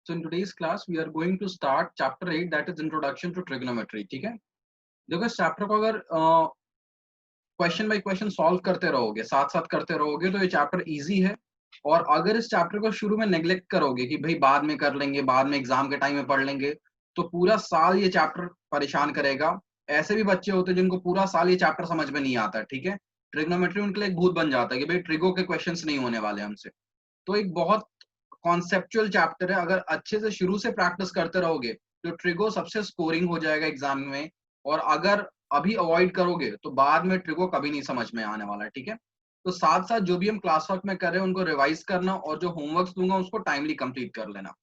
So in today's class we are going to start chapter 8, that is introduction to trigonometry. ठीक है, देखो इस chapter को अगर क्वेश्चन बाय क्वेश्चन सॉल्व करते रहोगे, साथ साथ करते रहोगे तो ये चैप्टर इजी है। और अगर इस चैप्टर को शुरू में नेग्लेक्ट करोगे कि भाई बाद में कर लेंगे, बाद में एग्जाम के टाइम में पढ़ लेंगे, तो पूरा साल ये चैप्टर परेशान करेगा। ऐसे भी बच्चे होते हैं जिनको पूरा साल ये चैप्टर समझ में नहीं आता, ठीक है। ट्रिग्नोमेट्री उनके लिए एक भूत बन जाता है कि भाई ट्रिगो के क्वेश्चंस नहीं होने वाले हमसे। तो एक बहुत कॉन्सेप्चुअल चैप्टर है, अगर अच्छे से शुरू से प्रैक्टिस करते रहोगे तो ट्रिगो सबसे स्कोरिंग हो जाएगा एग्जाम में। और अगर अभी अवॉइड करोगे तो बाद में ट्रिगो कभी नहीं समझ में आने वाला है, ठीक है। तो साथ साथ जो भी हम क्लास वर्क में कर रहे हैं उनको रिवाइज करना, और जो होमवर्क दूंगा उसको टाइमली कंप्लीट कर लेना।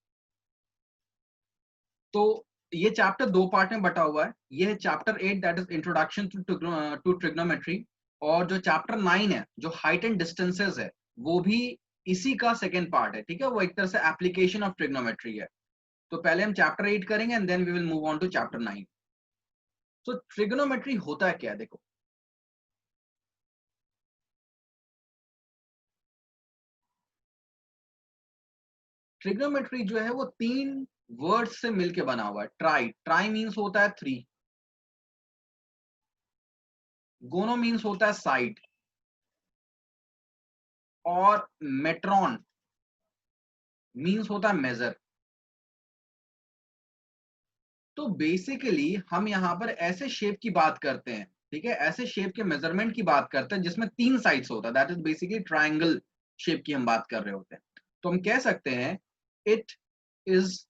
तो ये चैप्टर दो पार्ट में बटा हुआ है। ये है chapter 8 that is introduction to trigonometry, और जो चैप्टर 9 है जो हाइट एंड डिस्टेंसेस है वो भी इसी का सेकेंड पार्ट है, ठीक है। वो एक तरह से एप्लीकेशन ऑफ ट्रिग्नोमेट्री है। तो पहले हम चैप्टर 8 करेंगे and then we will move on to chapter 9। तो ट्रिग्नोमेट्री होता है क्या, देखो। ट्रिग्नोमेट्री जो है वो तीन वर्ड्स से मिलके बना हुआ है। ट्राई, ट्राई मीन्स होता है 3, गोनो मीन्स होता है साइड, और मेट्रॉन मीन्स होता है मेजर। तो बेसिकली हम यहाँ पर ऐसे शेप की बात करते हैं, ठीक है, ऐसे शेप के मेजरमेंट की बात करते हैं जिसमें 3 साइड्स होता है, that is basically triangle shape की हम बात कर रहे होते हैं। तो हम कह सकते हैं it is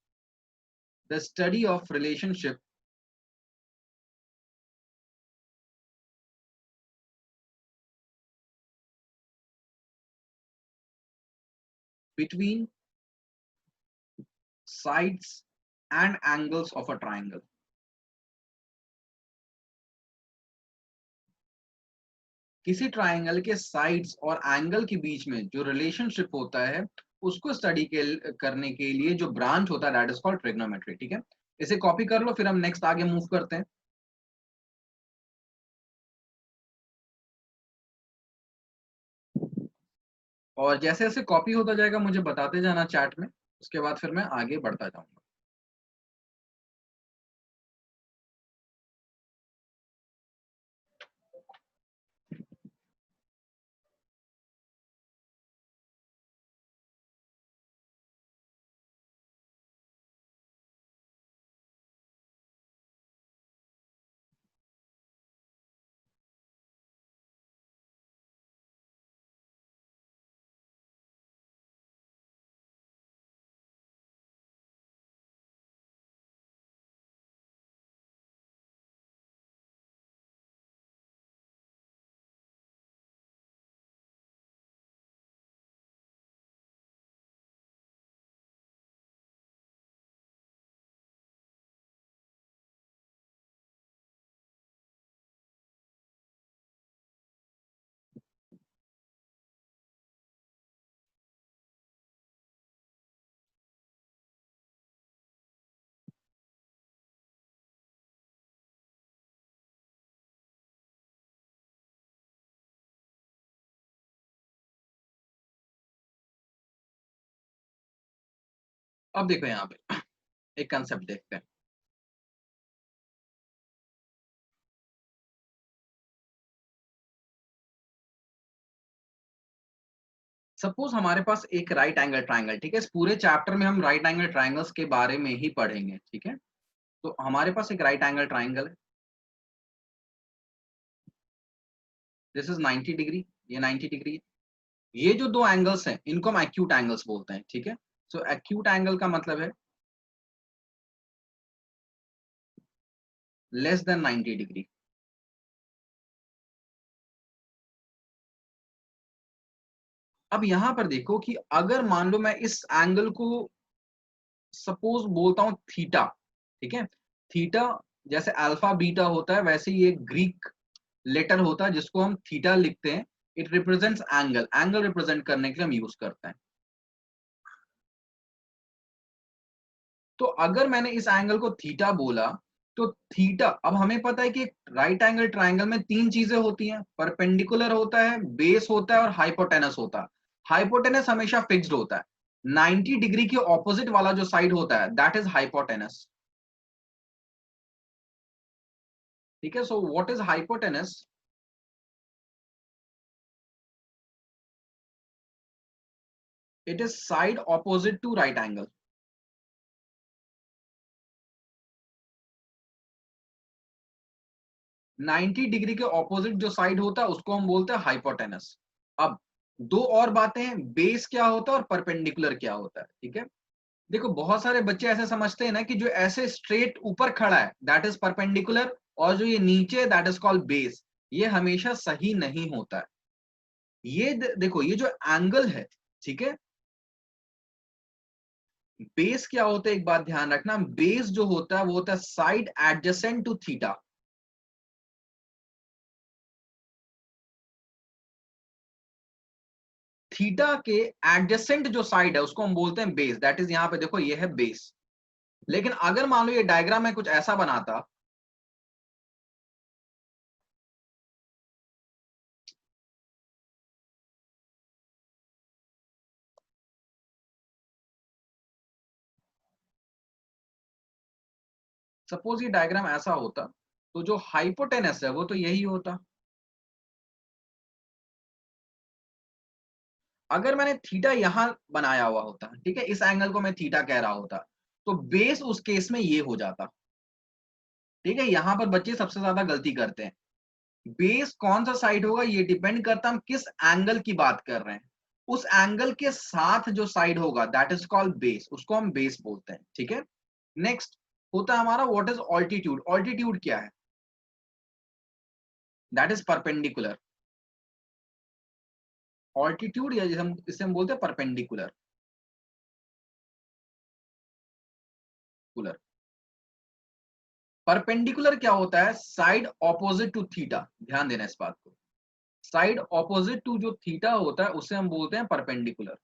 the study of relationship between sides and angles of a triangle। किसी ट्राइंगल के साइड्स और एंगल के बीच में जो रिलेशनशिप होता है उसको स्टडी करने के लिए जो ब्रांच होता है दैट इज कॉल्ड ट्रिग्नोमेट्री, ठीक है। इसे कॉपी कर लो, फिर हम नेक्स्ट आगे मूव करते हैं। और जैसे जैसे कॉपी होता जाएगा मुझे बताते जाना चैट में, उसके बाद फिर मैं आगे बढ़ता जाऊंगा। अब देखो यहाँ पे एक कंसेप्ट देखते हैं। सपोज हमारे पास एक राइट एंगल ट्राइंगल, ठीक है। इस पूरे चैप्टर में हम राइट एंगल ट्राइंगल्स के बारे में ही पढ़ेंगे, ठीक है। तो हमारे पास एक राइट एंगल ट्राइंगल है, दिस इज 90 डिग्री, ये 90 डिग्री। ये जो दो एंगल्स हैं इनको हम एक्यूट एंगल्स बोलते हैं, ठीक है। सो एक्यूट एंगल का मतलब है लेस देन 90 डिग्री। अब यहां पर देखो कि अगर मान लो मैं इस एंगल को सपोज बोलता हूं थीटा, ठीक है। थीटा जैसे अल्फा बीटा होता है वैसे ही एक ग्रीक लेटर होता है जिसको हम थीटा लिखते हैं। It represents angle, angle represent करने के लिए हम यूज करते हैं। तो अगर मैंने इस एंगल को थीटा बोला तो थीटा, अब हमें पता है कि राइट एंगल ट्राइंगल में तीन चीजें होती हैं, परपेंडिकुलर होता है, बेस होता है और हाइपोटेनस होता है। हाइपोटेनस हमेशा फिक्स्ड होता है, 90 डिग्री के ऑपोजिट वाला जो साइड होता है दैट इज हाइपोटेनस। ठीक है, so what is hypotenuse? It is side opposite to right angle. 90 degree के ऑपोजिट जो साइड होता है उसको हम बोलते हैं हाइपोटेनस। अब दो और बातें हैं, बेस क्या होता है और परपेंडिकुलर क्या होता है। ठीक है, देखो बहुत सारे बच्चे ऐसे समझते हैं ना कि जो ऐसे स्ट्रेट ऊपर खड़ा है दैट इज परपेंडिकुलर, और जो ये नीचे दैट इज कॉल्ड बेस। ये हमेशा सही नहीं होता है। ये देखो ये जो एंगल है, ठीक है, बेस क्या होता है एक बात ध्यान रखना, बेस जो होता है वो होता है side adjacent to theta. Theta के एडजेसेंट जो साइड है उसको हम बोलते हैं बेस, दैट इज यहां पे देखो ये है बेस। लेकिन अगर मान लो ये डायग्राम में कुछ ऐसा बनाता, सपोज ये डायग्राम ऐसा होता, तो जो हाइपोटेनस है वो तो यही होता। अगर मैंने थीटा यहां बनाया हुआ होता, ठीक है, इस एंगल को मैं थीटा कह रहा होता, तो बेस उस केस में ये हो जाता। ठीक है, यहां पर बच्चे सबसे ज्यादा गलती करते हैं। बेस कौन सा साइड होगा ये डिपेंड करता है हम किस एंगल की बात कर रहे हैं। उस एंगल के साथ जो साइड होगा दैट इज कॉल्ड बेस, उसको हम बेस बोलते हैं। ठीक है, नेक्स्ट होता है हमारा व्हाट इज ऑल्टीट्यूड। ऑल्टीट्यूड क्या है? That is perpendicular. ऑल्टीट्यूड या जिसे हम बोलते हैं परपेंडिकुलर। कुलर परपेंडिकुलर क्या होता है? Side opposite to theta. ध्यान देना इस बात को, साइड ऑपोजिट टू जो थीटा होता है उसे हम बोलते हैं परपेंडिकुलर।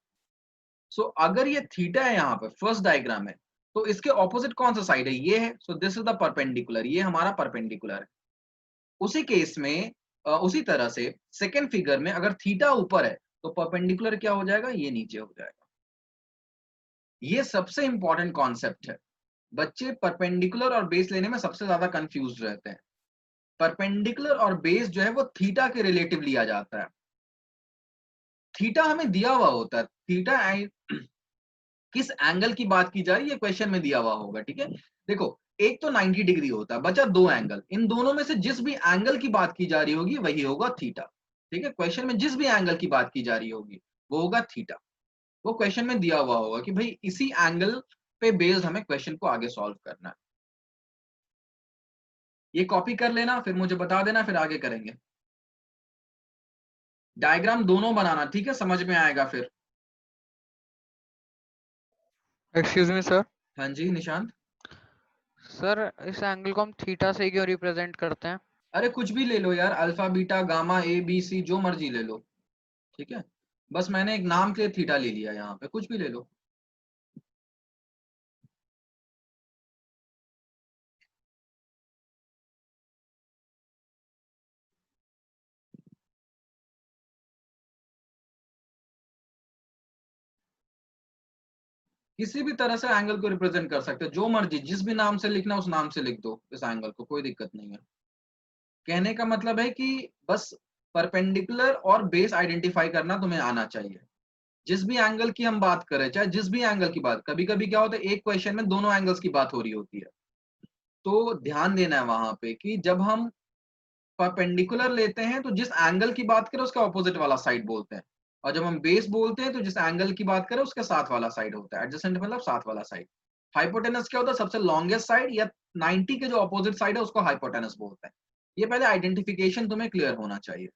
सो अगर ये थीटा है यहाँ पे फर्स्ट डायग्राम में, तो इसके ऑपोजिट कौन सा साइड है? ये है। So this is the perpendicular, ये हमारा परपेंडिकुलर है। उसी केस में उसी तरह से सेकेंड फिगर में अगर थीटा ऊपर है तो परपेंडिकुलर क्या हो जाएगा? ये नीचे हो जाएगा। ये सबसे इंपॉर्टेंट कॉन्सेप्ट है। बच्चे परपेंडिकुलर और बेस लेने में सबसे ज्यादा कंफ्यूज रहते हैं। परपेंडिकुलर और बेस जो है वो थीटा के रिलेटिव लिया जाता है। थीटा हमें दिया हुआ होता है, थीटा किस एंगल की बात की जा रही है क्वेश्चन में दिया हुआ होगा। ठीक है, देखो एक तो 90 डिग्री होता है, बचा दो एंगल, इन दोनों में से जिस भी एंगल की बात की जा रही होगी वही होगा थीटा। ठीक है, क्वेश्चन में जिस भी एंगल की बात की जा रही होगी वो होगा थीटा। वो क्वेश्चन में दिया हुआ होगा कि भाई इसी एंगल पे बेस्ड हमें क्वेश्चन को आगे सॉल्व करना है। ये कॉपी कर लेना, फिर मुझे बता देना, फिर आगे करेंगे। डायग्राम दोनों बनाना, ठीक है, समझ में आएगा फिर। Excuse me sir. हाँ जी निशांत। सर इस एंगल को हम थीटा से क्यों रिप्रेजेंट करते हैं? अरे कुछ भी ले लो यार, alpha beta gamma A B C जो मर्जी ले लो। ठीक है, बस मैंने एक नाम के लिए थीटा ले लिया, यहाँ पे कुछ भी ले लो। किसी भी तरह से एंगल को रिप्रेजेंट कर सकते हो, जो मर्जी जिस भी नाम से लिखना उस नाम से लिख दो इस एंगल को, कोई दिक्कत नहीं है। कहने का मतलब है कि बस परपेंडिकुलर और बेस आइडेंटिफाई करना तुम्हें आना चाहिए। जिस भी एंगल की हम बात करें, चाहे जिस भी एंगल की बात, कभी कभी क्या होता है एक क्वेश्चन में दोनों एंगल्स की बात हो रही होती है, तो ध्यान देना है वहां पे कि जब हम परपेंडिकुलर लेते हैं तो जिस एंगल की बात करें उसका ऑपोजिट वाला साइड बोलते हैं, और जब हम बेस बोलते हैं तो जिस एंगल की बात करें उसके साथ वाला साइड होता है। एडजेसेंट मतलब साथ वाला साइड। हाइपोटेनस क्या होता है? सबसे लॉन्गेस्ट साइड या 90 के जो ऑपोजिट साइड है उसको हाइपोटेनस बोलते हैं। ये पहले आइडेंटिफिकेशन तुम्हें क्लियर होना चाहिए।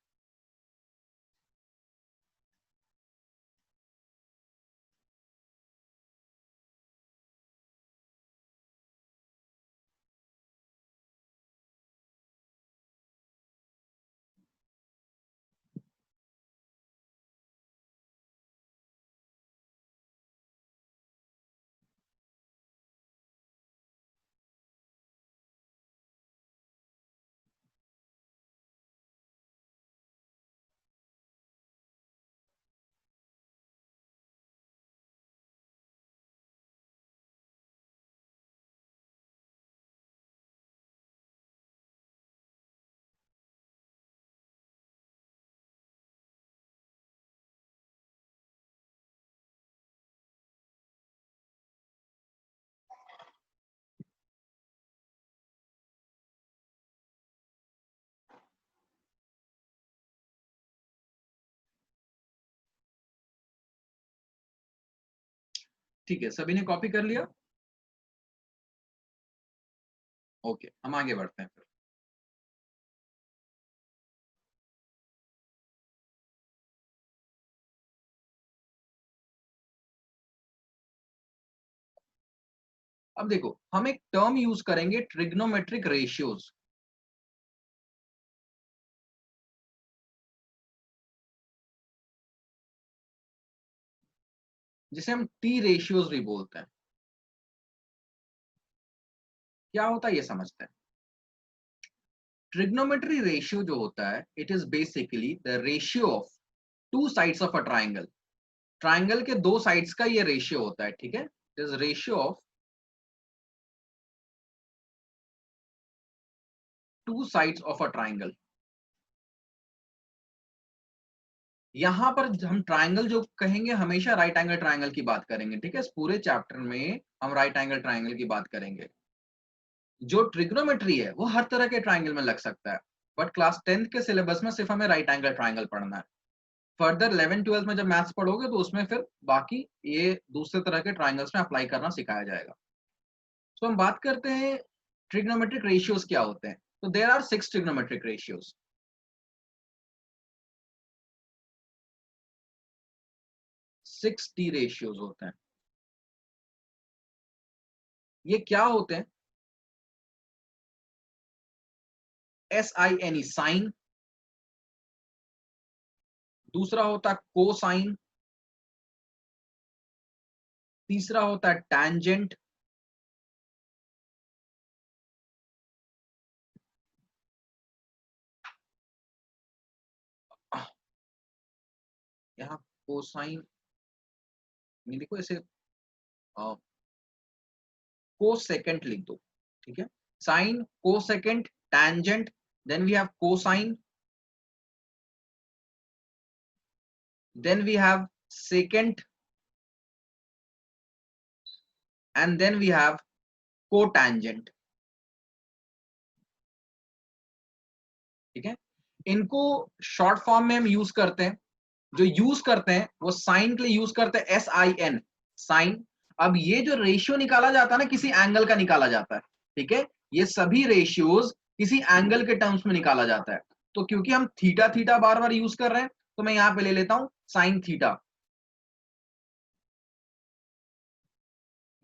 ठीक है, सभी ने कॉपी कर लिया? ओके, हम आगे बढ़ते हैं फिर। अब देखो, हम एक टर्म यूज करेंगे ट्रिग्नोमेट्रिक रेशियोज। जिसे हम टी रेशियोज भी बोलते हैं। क्या होता है ये समझते हैं। ट्रिग्नोमेट्री रेशियो जो होता है, it is basically the ratio of two sides of a triangle. Triangle के दो साइड्स का ये रेशियो होता है, ठीक है। It is ratio of two sides of a triangle. यहां पर हम ट्राइंगल जो कहेंगे हमेशा राइट एंगल ट्राइंगल की बात करेंगे, ठीक है। इस पूरे चैप्टर में हम राइट एंगल ट्राइंगल की बात करेंगे। जो ट्रिग्नोमेट्री है वो हर तरह के ट्राइंगल में लग सकता है, बट क्लास 10th के सिलेबस में सिर्फ हमें राइट एंगल ट्राइंगल पढ़ना है। फर्दर 11 12 में जब मैथ्स पढ़ोगे तो उसमें फिर बाकी ये दूसरे तरह के ट्राइंगल्स में अप्लाई करना सिखाया जाएगा। तो हम बात करते हैं ट्रिग्नोमेट्रिक रेशियोज क्या होते हैं। तो there are 6 trigonometric ratios. 6 T ratios होते हैं। ये क्या होते हैं? SINE साइन, दूसरा होता है कोसाइन, तीसरा होता है टैंजेंट, यहाँ कोसाइन नहीं लिखो, इसे कोसेकेंट लिख दो, ठीक है। Sine, cosecant, tangent, then we have cosine, then we have secant, and then we have cotangent, ठीक है। इनको शॉर्ट फॉर्म में हम यूज करते हैं। जो यूज करते हैं वो साइन के लिए यूज करते हैं, SIN साइन। अब ये जो रेशियो निकाला जाता है ना, किसी एंगल का निकाला जाता है, ठीक है। ये सभी रेशियोज किसी एंगल के टर्म्स में निकाला जाता है। तो क्योंकि हम थीटा थीटा बार बार यूज कर रहे हैं, तो मैं यहां पे ले लेता हूं साइन थीटा।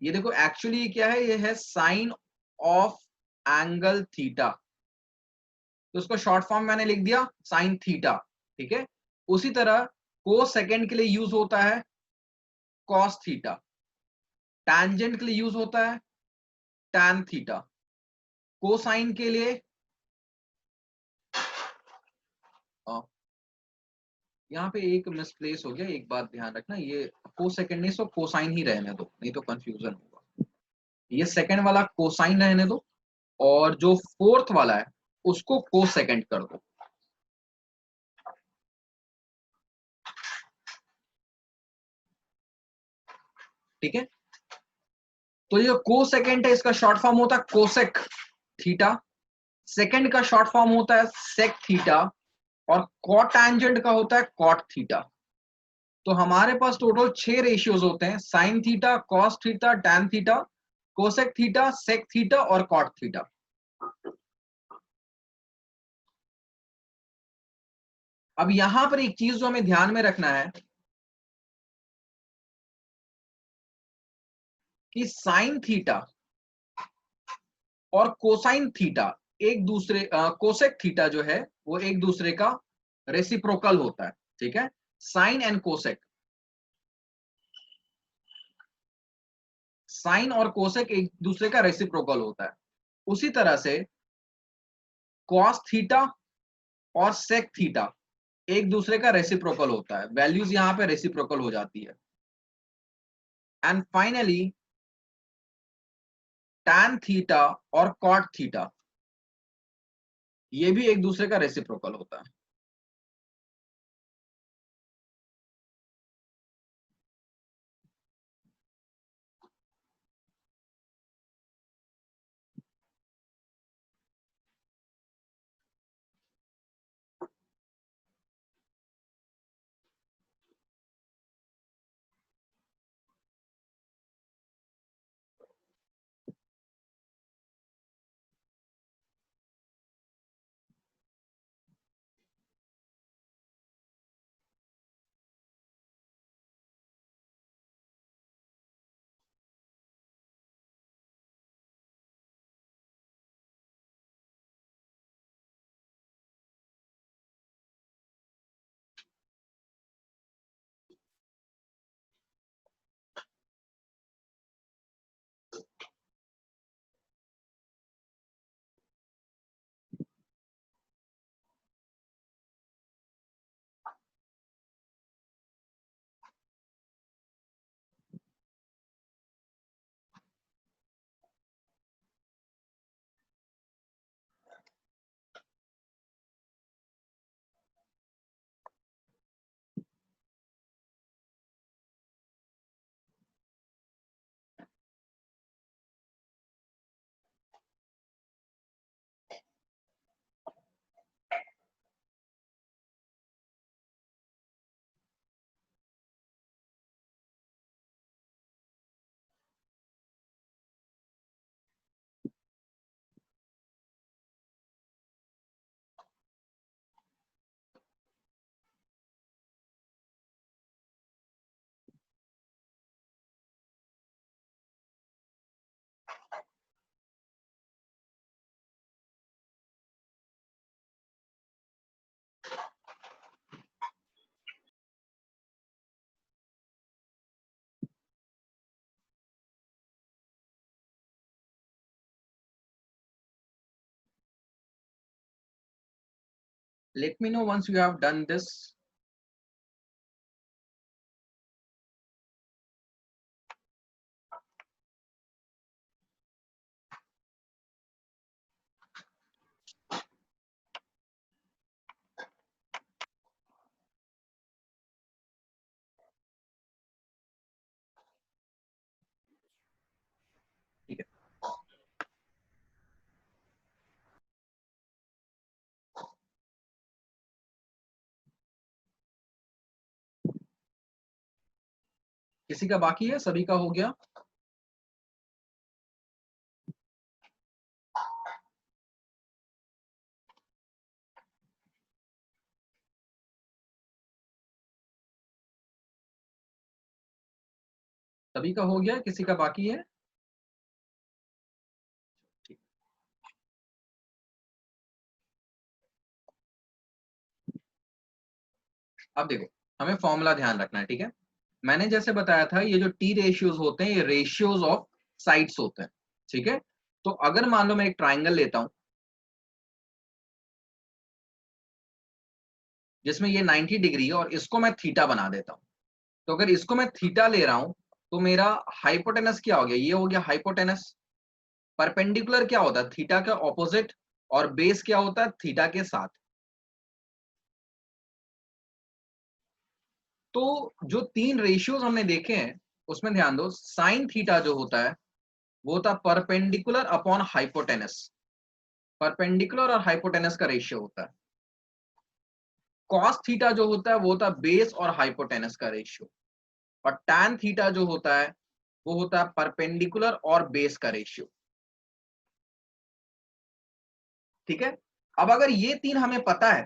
ये देखो एक्चुअली क्या है, ये है साइन ऑफ एंगल थीटा। तो उसको शॉर्ट फॉर्म मैंने लिख दिया साइन थीटा, ठीक है। उसी तरह को सेकेंड के लिए यूज होता है कॉस थीटा, टैंजेंट के लिए यूज होता है टैन थीटा, कोसाइन के लिए यहाँ पे एक मिसप्लेस हो गया, एक बात ध्यान रखना, ये को सेकेंड नहीं, सो कोसाइन ही रहने दो, नहीं तो कंफ्यूजन होगा। ये सेकेंड वाला कोसाइन रहने दो, और जो फोर्थ वाला है उसको को सेकेंड कर दो, ठीक है। तो ये को सेकेंड है, इसका शॉर्ट फॉर्म होता है कोसेक थीटा। सेकेंड का शॉर्ट फॉर्म होता है सेक थीटा, और कॉट टैंजेंट का होता है कॉट थीटा। तो हमारे पास टोटल 6 रेशियोज होते हैं, sine theta, cos theta, tan theta, cosec theta, sec theta और कॉट थीटा। अब यहां पर एक चीज जो हमें ध्यान में रखना है कि साइन थीटा और कोसाइन थीटा एक दूसरे, कोसेक थीटा जो है वो एक दूसरे का रेसिप्रोकल होता है, ठीक है। साइन एंड कोसेक, साइन और कोसेक एक दूसरे का रेसिप्रोकल होता है। उसी तरह से कॉस थीटा और सेक थीटा एक दूसरे का रेसिप्रोकल होता है, वैल्यूज यहां पे रेसिप्रोकल हो जाती है। एंड फाइनली टैन थीटा और कॉट थीटा ये भी एक दूसरे का रेसिप्रोकल होता है। Let me know once you have done this. ठीक है, किसी का बाकी है? सभी का हो गया? सभी का हो गया, किसी का बाकी है? ठीक। अब देखो, हमें फॉर्मूला ध्यान रखना है, ठीक है। मैंने जैसे बताया था, ये जो टी रेशियोज होते हैं, ये रेशियोज ऑफ साइड्स होते हैं, ठीक है। तो अगर मान लो मैं एक ट्राइंगल लेता हूं जिसमें ये 90 डिग्री है और इसको मैं थीटा बना देता हूं, तो अगर इसको मैं थीटा ले रहा हूं तो मेरा हाइपोटेनस क्या हो गया? ये हो गया हाइपोटेनस। परपेंडिकुलर क्या होता है? थीटा के ऑपोजिट। और बेस क्या होता है? थीटा के साथ। तो जो तीन रेशियोज हमने देखे हैं उसमें ध्यान दो, साइन थीटा जो होता है वो होता है परपेंडिकुलर अपॉन हाइपोटेनस। परपेंडिकुलर और हाइपोटेनस का रेशियो होता है। कॉस थीटा जो होता है वो होता है बेस और हाइपोटेनस का रेशियो। और टैन थीटा जो होता है वो होता है परपेंडिकुलर और बेस का रेशियो, ठीक है। अब अगर ये तीन हमें पता है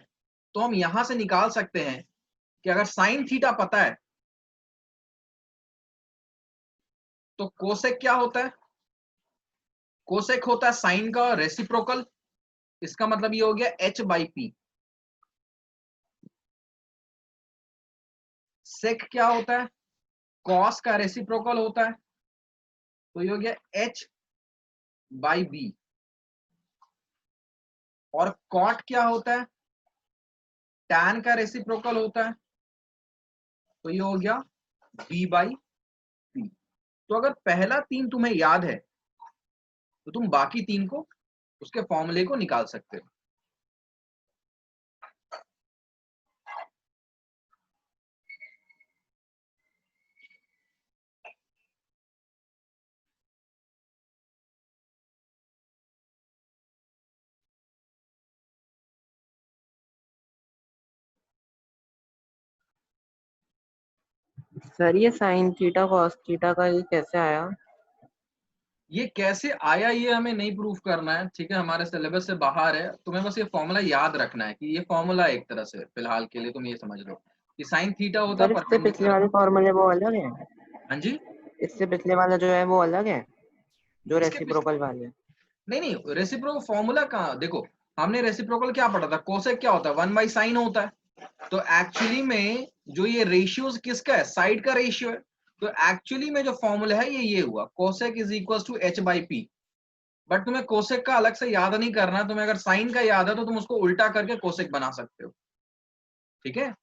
तो हम यहां से निकाल सकते हैं कि अगर साइन थीटा पता है तो कोसेक क्या होता है? कोसेक होता है साइन का रेसिप्रोकल। इसका मतलब ये हो गया h/p। सेक क्या होता है? कॉस का रेसिप्रोकल होता है, तो ये हो गया h/b। और कॉट क्या होता है? टैन का रेसिप्रोकल होता है, तो ये हो गया b/p। तो अगर पहला तीन तुम्हें याद है तो तुम बाकी तीन को, उसके फॉर्मूले को निकाल सकते हो। सर ये साइन थीटा कॉस थीटा का ये कैसे आया? ये कैसे आया ये हमें नहीं प्रूफ करना है, ठीक है, हमारे सिलेबस से बाहर है। तुम्हें बस ये फॉर्मूला याद रखना है कि ये फॉर्मूला एक तरह से फिलहाल के लिए तुम ये समझ लो कि साइन थीटा होता है सर इससे पिछले परपेंडिकुलर। वाले फॉर्मूले वो अलग है? हाँ जी। इससे पिछले वाला जो है वो अलग है, जो इसके रेसिप्रोकल वाले? नहीं नहीं, रेसिप्रोकल फॉर्मूला कहाँ? देखो, हमने रेसिप्रोकल क्या पढ़ा था? कोसेक क्या होता है? 1/sin होता है। तो एक्चुअली में जो ये रेशियोज किसका है? साइड का रेशियो है। तो एक्चुअली में जो फॉर्मूला है ये हुआ cosec is equal to h/p। But तुम्हें कोसेक का अलग से याद नहीं करना, तुम्हें अगर साइन का याद है तो तुम उसको उल्टा करके कोसेक बना सकते हो, ठीक है।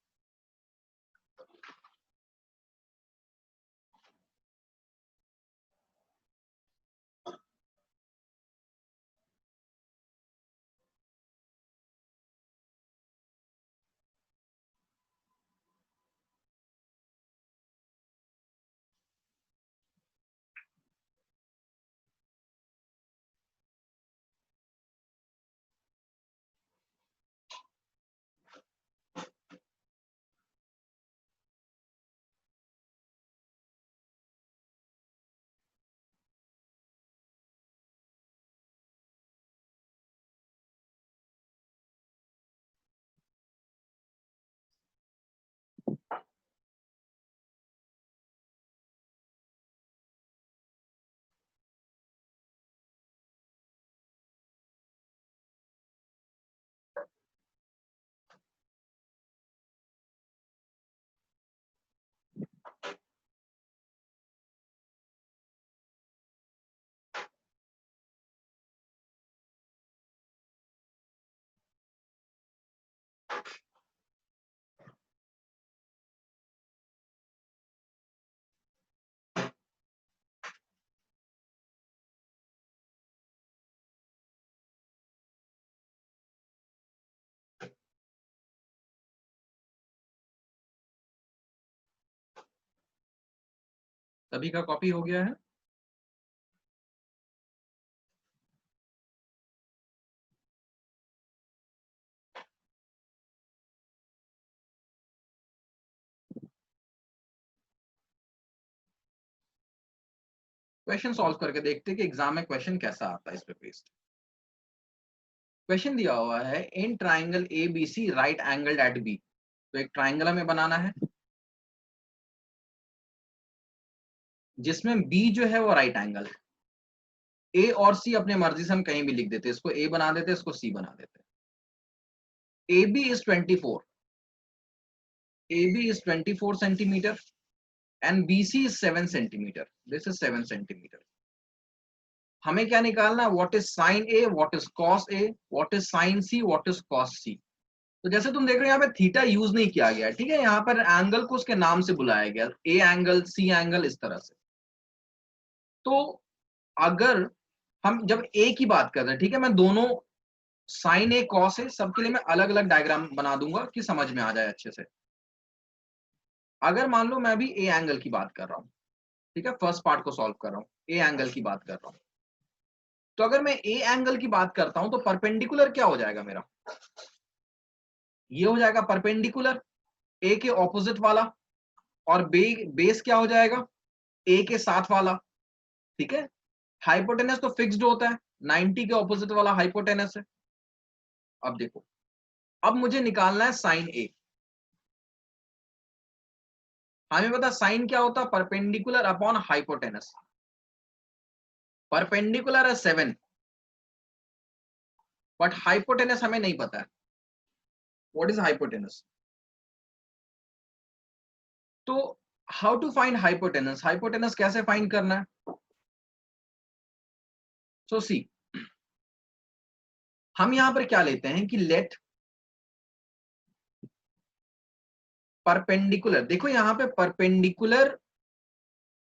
सभी का कॉपी हो गया है? क्वेश्चन सॉल्व करके देखते हैं कि एग्जाम में क्वेश्चन कैसा आता है इस पे बेस्ड। क्वेश्चन दिया हुआ है in triangle A B C right angled at B. तो एक ट्राइंगल हमें बनाना है जिसमें बी जो है वो राइट एंगल है। ए और सी अपने मर्जी से हम कहीं भी लिख देते हैं, इसको ए बना देते हैं, इसको सी बना देते हैं। A B is 24, A B is 24 centimetre and B C is 7 centimetre, this is 7 centimetre. हमें क्या निकालना, what is sine A, what is cos A, what is sine C, what is cos C. तो जैसे तुम देख रहे हो यहाँ पे थीटा यूज नहीं किया गया, ठीक है, यहाँ पर एंगल को उसके नाम से बुलाया गया, ए एंगल, सी एंगल, इस तरह से। तो अगर हम जब ए की बात कर रहे हैं, ठीक है, मैं दोनों साइन ए कॉस ए सबके लिए मैं अलग अलग डायग्राम बना दूंगा कि समझ में आ जाए अच्छे से। अगर मान लो मैं भी ए एंगल की बात कर रहा हूं, ठीक है, फर्स्ट पार्ट को सॉल्व कर रहा हूं, ए एंगल की बात कर रहा हूं, तो अगर मैं ए एंगल की बात करता हूं तो परपेंडिकुलर क्या हो जाएगा मेरा, ये हो जाएगा परपेंडिकुलर ए के ऑपोजिट वाला, और बेस क्या हो जाएगा, ए के साथ वाला, ठीक है। हाइपोटेनस तो फिक्स्ड होता है, 90 के ऑपोजिट वाला हाइपोटेनस है। अब देखो, अब मुझे निकालना है साइन ए। हमें पता साइन क्या होता है, परपेंडिकुलर अपॉन हाइपोटेनस। परपेंडिकुलर है 7, बट हाइपोटेनस हमें नहीं पता है, व्हाट इज हाइपोटेनस। तो how to find hypotenuse, hypotenuse कैसे फाइंड करना है। सो सी, हम यहां पर क्या लेते हैं कि लेट परपेंडिकुलर, देखो यहां पे परपेंडिकुलर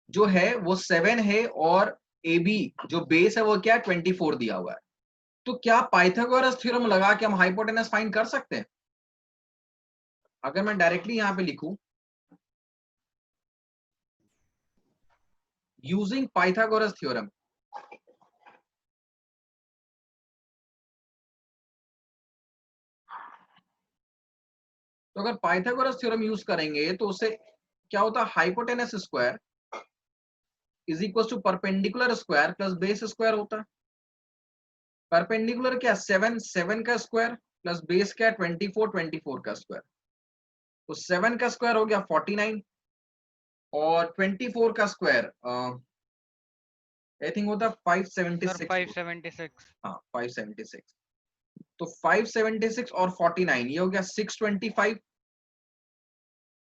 जो है वो 7 है, और ए बी जो बेस है वो क्या है, 24 दिया हुआ है। तो क्या पाइथागोरस थ्योरम लगा के हम हाइपोटेनस फाइंड कर सकते हैं। अगर मैं डायरेक्टली यहां पे लिखूं यूजिंग पाइथागोरस थ्योरम, तो अगर पाइथागोरस थ्योरम यूज करेंगे तो उससे क्या होता है, hypotenuse square is equal to perpendicular square plus base square होता है। परपेंडिकुलर क्या, 7 का स्क्वायर प्लस बेस क्या, 24 का स्क्वायर। तो 7 का स्क्वायर हो गया 49, और 24 का स्क्वायर आई थिंक होता है 576। 576। हाँ 576। तो 576 और 49 ये हो गया 625।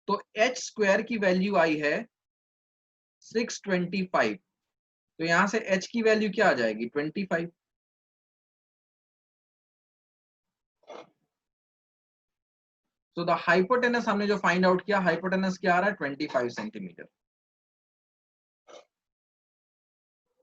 तो h स्क्वायर की वैल्यू आई है 625। तो यहां से h की वैल्यू क्या आ जाएगी, 25। तो द हाइपोटेनस हमने जो फाइंड आउट किया, हाइपोटेनस क्या आ रहा है, 25 सेंटीमीटर।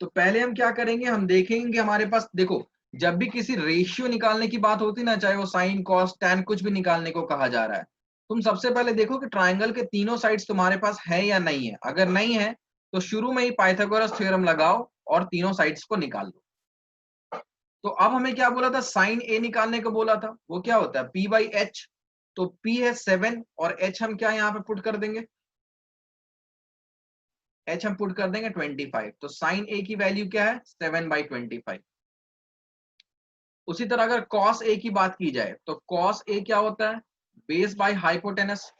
तो पहले हम क्या करेंगे, हम देखेंगे हमारे पास, देखो जब भी किसी रेशियो निकालने की बात होती ना, चाहे वो साइन कॉस टैन कुछ भी निकालने को कहा जा रहा है, तुम सबसे पहले देखो कि ट्राइंगल के तीनों साइड्स तुम्हारे पास है या नहीं है। अगर नहीं है तो शुरू में ही पाइथागोरस थ्योरम लगाओ और तीनों साइड्स को निकाल दो। तो अब हमें क्या बोला था, साइन ए निकालने को बोला था, वो क्या होता है, पी बाई एच। तो पी है 7 और एच हम क्या यहाँ पे पुट कर देंगे, एच हम पुट कर देंगे 25। तो साइन ए की वैल्यू क्या है, 7/25। उसी तरह अगर कॉस ए की बात की जाए तो कॉस ए क्या होता है, बेस बाय हाइपोटेनस।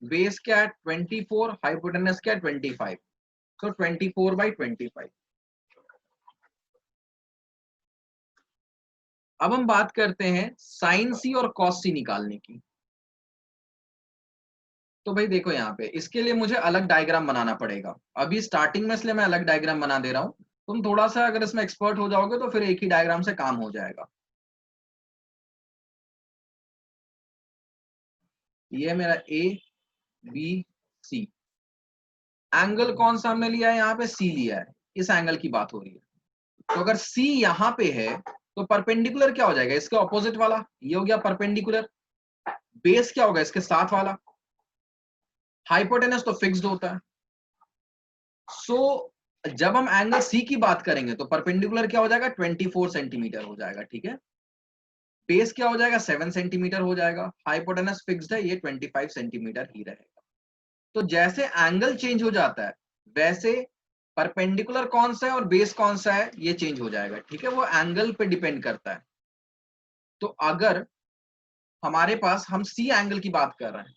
बेस क्या है 24, हाइपोटेनस क्या है 25। तो 24/25। अब हम बात करते हैं साइन सी और कॉस सी निकालने की। तो भाई देखो यहाँ पे इसके लिए मुझे अलग डायग्राम बनाना पड़ेगा, अभी स्टार्टिंग में, इसलिए मैं अलग डायग्राम बना दे रहा हूं। तुम थोड़ा सा अगर इसमें एक्सपर्ट हो जाओगे तो फिर एक ही डायग्राम से काम हो जाएगा। ये मेरा ए बी सी, एंगल कौन सा हमने लिया है, यहाँ पे सी लिया है, इस एंगल की बात हो रही है। तो अगर सी यहाँ पे है तो परपेंडिकुलर क्या हो जाएगा, इसके ऑपोजिट वाला, ये हो गया परपेंडिकुलर। बेस क्या होगा, इसके साथ वाला। हाइपोटेनस तो फिक्स्ड होता है, सो जब हम एंगल सी की बात करेंगे तो परपेंडिकुलर क्या हो जाएगा, 24 सेंटीमीटर हो जाएगा, ठीक है। बेस क्या हो जाएगा, 7 सेंटीमीटर हो जाएगा। हाइपोटेनस फिक्स्ड है, ये 25 सेंटीमीटर ही रहेगा। तो जैसे एंगल चेंज हो जाता है वैसे परपेंडिकुलर कौन सा है और बेस कौन सा है ये चेंज हो जाएगा, ठीक है। वो एंगल पे डिपेंड करता है। तो अगर हमारे पास, हम सी एंगल की बात कर रहे हैं,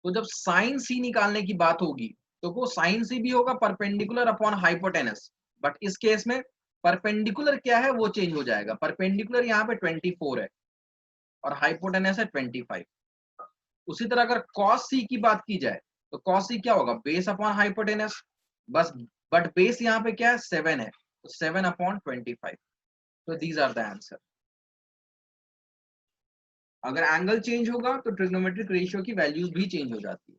तो जब साइन सी निकालने की बात होगी तो वो साइन सी भी होगा परपेंडिकुलर अपॉन हाइपोटेनस, बट इस केस में परपेंडिकुलर क्या है वो चेंज हो जाएगा। परपेंडिकुलर यहाँ पे 24 है और हाइपोटेनस है 25। उसी तरह अगर कॉस सी की बात की जाए तो कॉस सी क्या होगा, बेस अपॉन हाइपोटेनस, बस, बट बेस यहाँ पे क्या है, 7 है, तो 7 अपॉन 25। तो दीज आर द आंसर। अगर एंगल चेंज होगा तो ट्रिग्नोमेट्रिक रेशियो की वैल्यूज भी चेंज हो जाती है।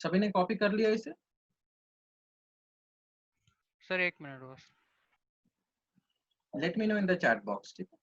सभी ने कॉपी कर लिया इसे? सर 1 मिनट बस। Let me know in the chat box, ठीक है।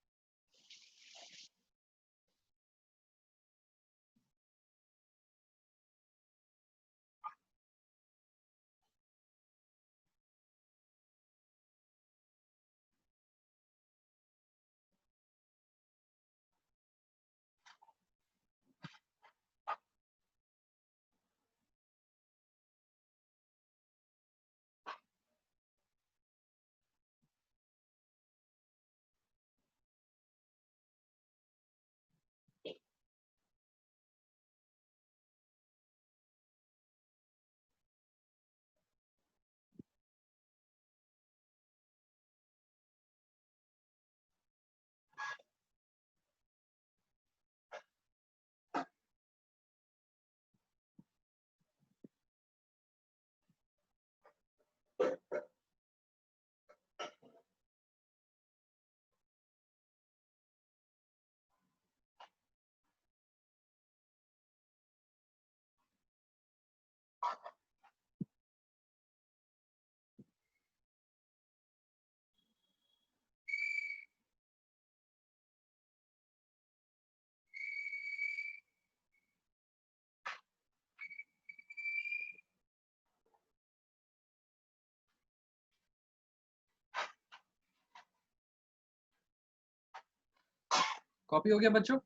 कॉपी हो गया बच्चों?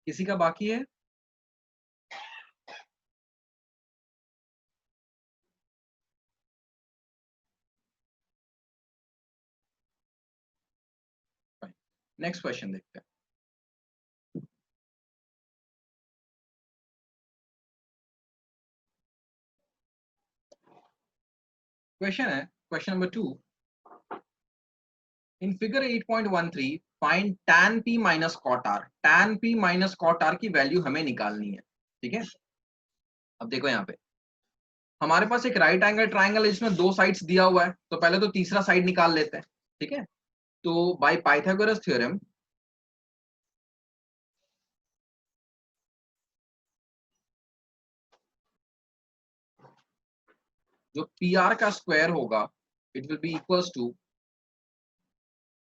किसी का बाकी है? नेक्स्ट क्वेश्चन देखते हैं। क्वेश्चन है question number 2, in figure 8.13 find tan p minus cot r। tan p minus cot r की वैल्यू हमें निकालनी है, ठीक है। अब देखो यहाँ पे हमारे पास एक राइट एंगल ट्राइंगल है जिसमें 2 साइड्स दिया हुआ है, तो पहले तो तीसरा साइड निकाल लेते हैं, ठीक है। तो बाय पाइथागोरस थ्योरम जो पी आर का स्क्वायर होगा it will be equals to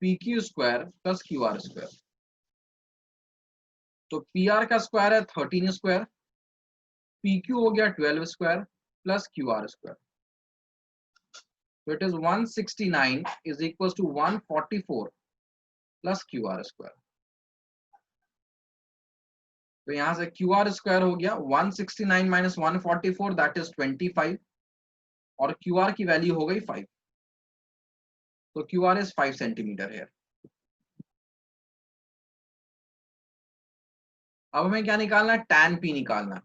P Q square plus Q R square. तो पी आर का स्क्वायर है 13 स्क्वायर, पी क्यू हो गया 12 square plus Q R square. तो it is 169 is equals to 144 plus Q R square. तो यहां से Q R square हो गया 169 माइनस 144 दैट इज 25 और क्यू आर की वैल्यू हो गई 5। तो क्यू आर इज 5 सेंटीमीटर है। अब हमें क्या निकालना है, tan p निकालना है।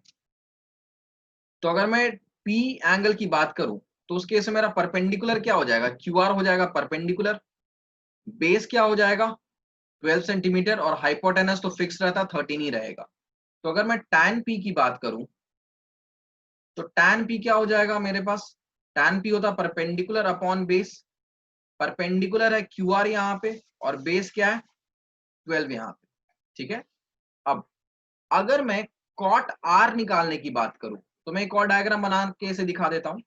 तो अगर मैं p एंगल की बात करूं तो उस केस में मेरा परपेंडिकुलर क्या हो जाएगा, क्यू आर हो जाएगा परपेंडिकुलर, बेस क्या हो जाएगा 12 सेंटीमीटर और हाइपोटेनस तो फिक्स रहता 13 ही रहेगा। तो अगर मैं tan p की बात करूं तो tan p क्या हो जाएगा मेरे पास, tan p होता परपेंडिकुलर अपॉन बेस, परपेंडिकुलर है क्यू आर यहाँ पे और बेस क्या है 12 यहाँ पे, ठीक है। अब अगर मैं cot r निकालने की बात करूं तो मैं एक और डायग्राम बना के इसे दिखा देता हूं।